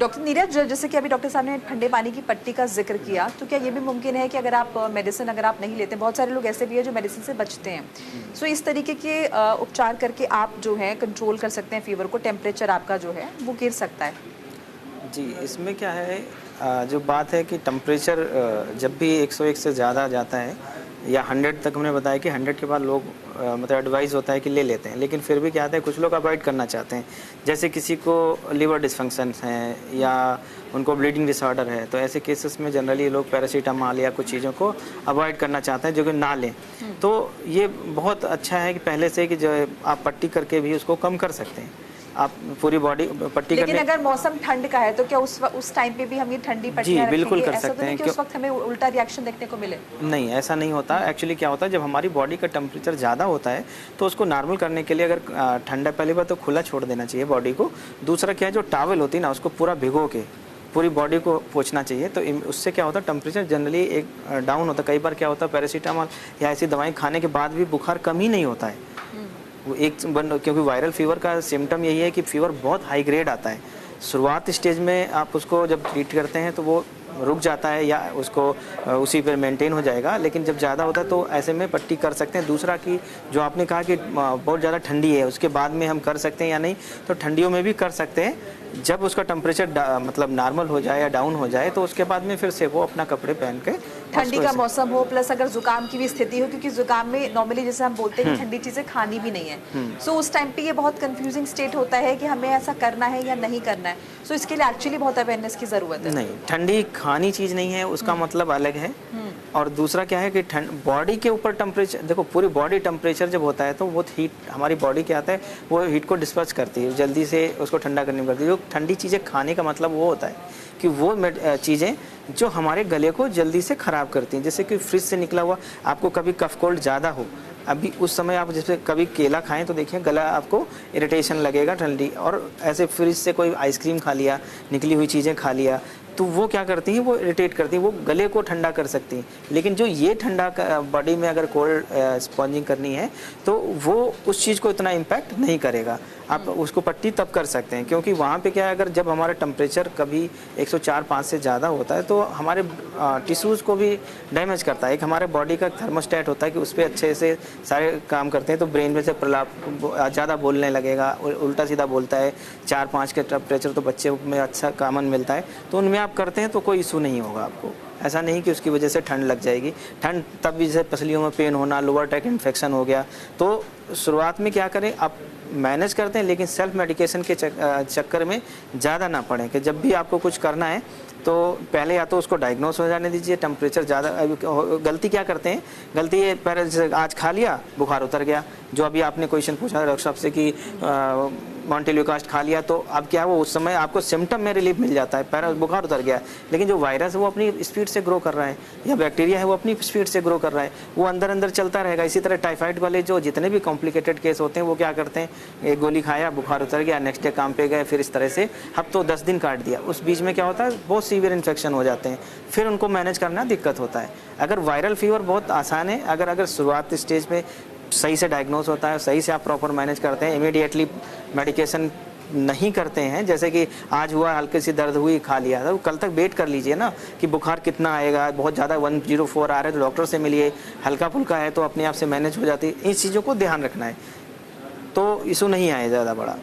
Doctor Neeraj, जैसे कि अभी डॉक्टर साहब ने ठंडे पानी की पट्टी का जिक्र किया, तो क्या ये भी मुमकिन है कि अगर आप मेडिसिन अगर आप नहीं लेते, बहुत सारे लोग ऐसे भी हैं जो मेडिसिन से बचते हैं, सो इस तरीके के उपचार करके आप जो है कंट्रोल कर सकते हैं फीवर को, टेम्परेचर आपका जो है वो गिर सकता है? जी, इसमें क्या है, जो बात है कि टेम्परेचर जब भी 101 से ज़्यादा जाता है या 100 तक, हमने बताया कि 100 के बाद लोग मतलब एडवाइस होता है कि ले लेते हैं, लेकिन फिर भी क्या होता है, कुछ लोग अवॉइड करना चाहते हैं। जैसे किसी को लिवर डिसफंक्शंस हैं या उनको ब्लीडिंग डिसऑर्डर है, तो ऐसे केसेस में जनरली लोग पैरासीटामॉल या कुछ चीज़ों को अवॉइड करना चाहते हैं जो कि ना लें। तो ये बहुत अच्छा है कि पहले से कि जो आप पट्टी करके भी उसको कम कर सकते हैं, आप पूरी बॉडी पट्टी लेकिन करने। अगर मौसम ठंड का है तो क्या उस टाइम पे भी हम ये ठंडी पट्टियां जी, रखेंगे? बिल्कुल कर ऐसा सकते तो हैं नहीं कि उस वक्त हमें उल्टा रिएक्शन देखने को मिले? नहीं, ऐसा नहीं होता। एक्चुअली क्या होता है, जब हमारी बॉडी का टेम्परेचर ज़्यादा होता है तो उसको नॉर्मल करने के लिए अगर ठंडा, पहली बात तो खुला छोड़ देना चाहिए बॉडी को। दूसरा क्या है, जो टॉवल होती है ना, उसको पूरा भिगो के पूरी बॉडी को पोंछना चाहिए। तो उससे क्या होता है, टेम्परेचर जनरली एक डाउन होता है। कई बार क्या होता है, पैरासीटामॉल या ऐसी दवाएं खाने के बाद भी बुखार कम ही नहीं होता है। वो क्योंकि वायरल फीवर का सिम्टम यही है कि फीवर बहुत हाई ग्रेड आता है। शुरुआत स्टेज में आप उसको जब ट्रीट करते हैं तो वो रुक जाता है या उसको उसी पर मेंटेन हो जाएगा, लेकिन जब ज़्यादा होता है तो ऐसे में पट्टी कर सकते हैं। दूसरा कि जो आपने कहा कि बहुत ज़्यादा ठंडी है, उसके बाद में हम कर सकते हैं या नहीं, तो ठंडियों में भी कर सकते हैं। जब उसका टेम्परेचर मतलब नॉर्मल हो जाए या डाउन हो जाए तो उसके बाद में फिर से वो अपना कपड़े पहन के, ठंडी का मौसम हो प्लस अगर जुकाम की भी स्थिति हो, क्योंकि जुकाम में नॉर्मली जैसे हम बोलते हैं कि ठंडी चीजें खानी भी नहीं है, सो उस टाइम पे ये बहुत कंफ्यूजिंग स्टेट होता है कि हमें ऐसा करना है या नहीं करना है। सो इसके लिए एक्चुअली बहुत अवेयरनेस की जरूरत है। नहीं, ठंडी खानी चीज़ नहीं है, उसका मतलब अलग है। और दूसरा क्या है कि बॉडी के ऊपर टेम्परेचर, देखो पूरी बॉडी टेम्परेचर जब होता है तो वो हीट हमारी बॉडी क्या आता है, वो हीट को डिस्पर्स करती है, जल्दी से उसको ठंडा करने में करती है। जो ठंडी चीज़ें खाने का मतलब वो होता है कि वो चीज़ें जो हमारे गले को जल्दी से ख़राब करती हैं। जैसे कि फ्रिज से निकला हुआ, आपको कभी कफ कोल्ड ज़्यादा हो, अभी उस समय आप जैसे कभी केला खाएं तो देखिए गला आपको इरिटेशन लगेगा ठंडी, और ऐसे फ्रिज से कोई आइसक्रीम खा लिया, निकली हुई चीज़ें खा लिया, तो वो क्या करती हैं, वो इरिटेट करती हैं, वो गले को ठंडा कर सकती हैं। लेकिन जो ये ठंडा बॉडी में अगर कोल्ड स्पॉन्जिंग करनी है तो वो उस चीज़ को इतना इम्पैक्ट नहीं करेगा। आप उसको पट्टी तब कर सकते हैं, क्योंकि वहाँ पे क्या है, अगर जब हमारा टेम्परेचर कभी 104-105 से ज़्यादा होता है तो हमारे टिश्यूज़ को भी डैमेज करता है। एक हमारे बॉडी का थर्मोस्टेट होता है कि उस पर अच्छे से सारे काम करते हैं, तो ब्रेन में से प्रलाप ज़्यादा बोलने लगेगा, उल्टा सीधा बोलता है। 4-5 के टेम्परेचर तो बच्चे में अच्छा कॉमन मिलता है, तो उनमें आप करते हैं तो कोई इशू नहीं होगा आपको। ऐसा नहीं कि उसकी वजह से ठंड लग जाएगी। ठंड तब भी जैसे पसलियों में पेन होना, लोअर ट्रैक इन्फेक्शन हो गया, तो शुरुआत में क्या करें, आप मैनेज करते हैं, लेकिन सेल्फ मेडिकेशन के चक्कर में ज़्यादा ना पड़ें। कि जब भी आपको कुछ करना है तो पहले या तो उसको डायग्नोस हो जाने दीजिए। टेम्परेचर ज़्यादा, गलती क्या करते हैं, गलती ये पहले आज खा लिया, बुखार उतर गया। जो अभी आपने क्वेश्चन पूछा डॉक्टर साहब से कि मॉन्टेल्यूकास्ट खा लिया, तो अब क्या वो उस समय आपको सिम्टम में रिलीफ मिल जाता है, पैरा बुखार उतर गया। लेकिन जो वायरस है वो अपनी स्पीड से ग्रो कर रहा है, या बैक्टीरिया है वो अपनी स्पीड से ग्रो कर रहा है, वो अंदर अंदर चलता रहेगा। इसी तरह टाइफाइड वाले जो जितने भी कॉम्प्लिकेटेड केस होते हैं वो क्या करते हैं, एक गोली खाया, बुखार उतर गया, नेक्स्ट डे काम पे गए, फिर इस तरह से हफ्तों 10 दिन काट दिया। उस बीच में क्या होता है, बहुत सीवियर इन्फेक्शन हो जाते हैं, फिर उनको मैनेज करना दिक्कत होता है। अगर वायरल फीवर बहुत आसान है, अगर शुरुआत स्टेज में सही से डायग्नोस होता है, सही से आप प्रॉपर मैनेज करते हैं, इमीडिएटली मेडिकेशन नहीं करते हैं, जैसे कि आज हुआ, हल्की सी दर्द हुई, खा लिया, तो कल तक वेट कर लीजिए ना कि बुखार कितना आएगा। बहुत ज़्यादा 104 आ रहा है तो डॉक्टर से मिलिए, हल्का फुल्का है तो अपने आप से मैनेज हो जाती है। इन चीज़ों को ध्यान रखना है तो इशू नहीं आए ज़्यादा बड़ा।